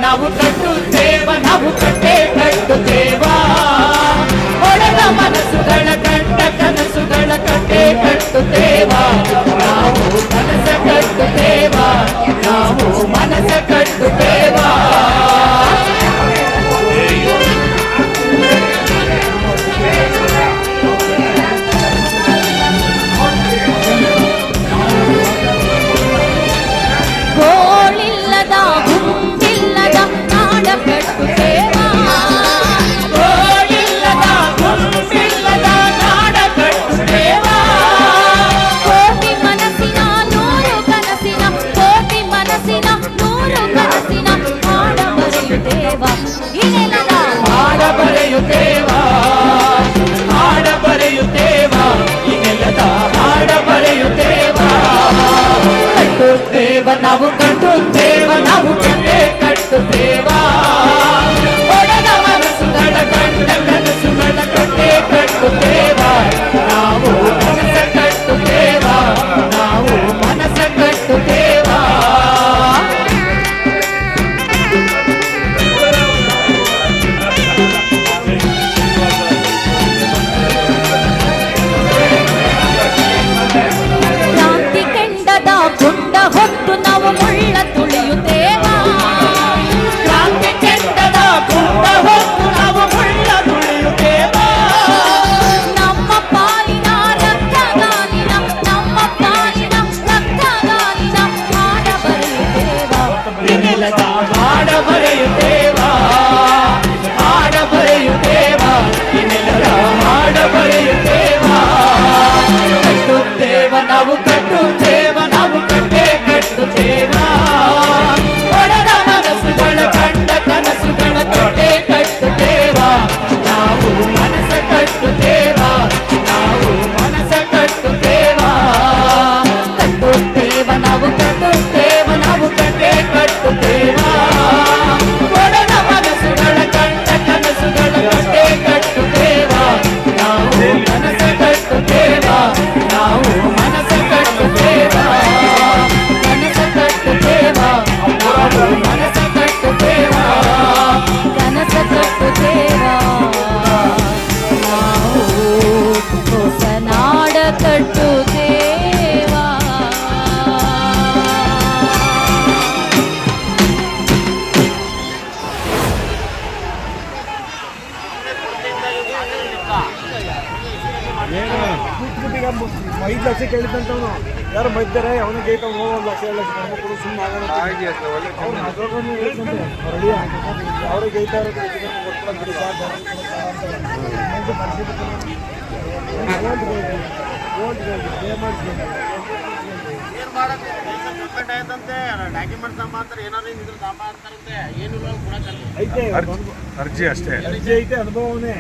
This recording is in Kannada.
ನಾವು ಕಟ್ಟುತ್ತೇವ ನಾವು ಕಟ್ಟೆ ಕಟ್ಟುತ್ತೇವ ಒಡೆದ ಮನಸ್ಸುಗಳ ಕಂಡ ಕನಸುಗಳ ಕಟ್ಟೆ ಕಟ್ಟುತ್ತೇವ ನಾವು ಮನಸ್ಸ ಕಟ್ಟುತ್ತೇವ ನಾವು ಮನಸ್ಸ ಕಟ್ಟುತ್ತೇವ ನಾವು ಕಟ್ಟುತ್ತೇವ ನಾವು ಕಟ್ಟೆ ಕಟ್ಟುತ್ತೇವ ಒಡೆದ ಮನಸ್ಸುಗಳ ಕಂಡ ಕನಸುಗಳ ಕಟ್ಟೆ ಕಟ್ಟುತ್ತೇವ ನಾವು ಮನಸ್ಸ ಕಟ್ಟುತ್ತೇವ ನಾವು ಮನಸ್ಸ ಕಟ್ಟುತ್ತೇವ ಕ್ರಾಂತಿ ಕೆಂಡದ ಗುಂಡ ಹೊತ್ತು ನಾವು ಮುಳ್ಳ ತುಳಿಯುತ್ತೇವ ಕ್ರಾಂತಿ ಕೆಂಡದ ಗುಂಡ ಹೊತ್ತು ನಾವು ಮುಳ್ಳ ತುಳಿಯುತ್ತೇವ ನಮ್ಮ ಪಾಲಿನ ರಕ್ತಗಾಲಿನ ನಮ್ಮ ಪಾಲಿನ ರಕ್ತಗಾಲಿನ ಹಾಡ ಬರೆಯುತ್ತೇವ ನೆಲದ ಹಾಡ ಬರೆಯುತ್ತೇವ ಹಾಡ ಬರೆಯುತ್ತೇವ ನೆಲದ ಹಾಡ ಬರೆಯುತ್ತೇವ ಕಟ್ಟುತ್ತೇವ ನಾವು ಕಟ್ಟುತ್ತೇವ ನಾವು ಕಟ್ಟೆ ಕಟ್ಟುತ್ತೇವ ಒಡೆದ ಮನಸ್ಸುಗಳ ಕಂಡ ಕನಸುಗಳ ಕಟ್ಟೆ ಕಟ್ಟುತ್ತೇವ ನಾವು ಮನಸ್ಸ ಕಟ್ಟುತ್ತೇವ ನಾವು ಮನಸ್ಸ ಕಟ್ಟುತ್ತೇವ ಕಟ್ಟುತ್ತೇವ ನಾವು ಕಟ್ಟುತ್ತೇವ ನಾವು ಕಟ್ಟೆ ಕಟ್ಟುತ್ತೇವ ಒಡೆದ ಮನಸ್ಸುಗಳ ಕಂಡ ಕನಸುಗಳ ಕಟ್ಟೆ ಕಟ್ಟುತ್ತೇವ ನಾವು ಮನಸ್ಸ ಕಟ್ಟುತ್ತೇವ ನಾವು ಮನಸ್ಸ ಕಟ್ಟುತ್ತೇವ ಕನಸ ಕಟ್ಟುತ್ತೇವ ನಾವು ಮನಸ್ಸ ಕಟ್ಟುತ್ತೇವ ಕನಸ ಕಟ್ಟುತ್ತೇವ ನಾವು ಹೊಸ ನಾಡ ಕಟ್ಟುತ್ತೇವ ಐದು ಲಕ್ಷ ಕೇಳಿದಂತವನು ಯಾರು ಬೈತಾರೆ ಅವನಿಗೆ ಗೇಟ್ ಅವ್ನು 1 ಲಕ್ಷ 2 ಲಕ್ಷ ಕೊಡು ಸುಮ್ಮನೆ ಅವ್ರಿಗೆ ಗೈತಾರೆ ಐತೆ ಅರ್ಜಿ ಅಷ್ಟೇ ಅರ್ಜಿ ಐತೆ ಅನುಭವನೇ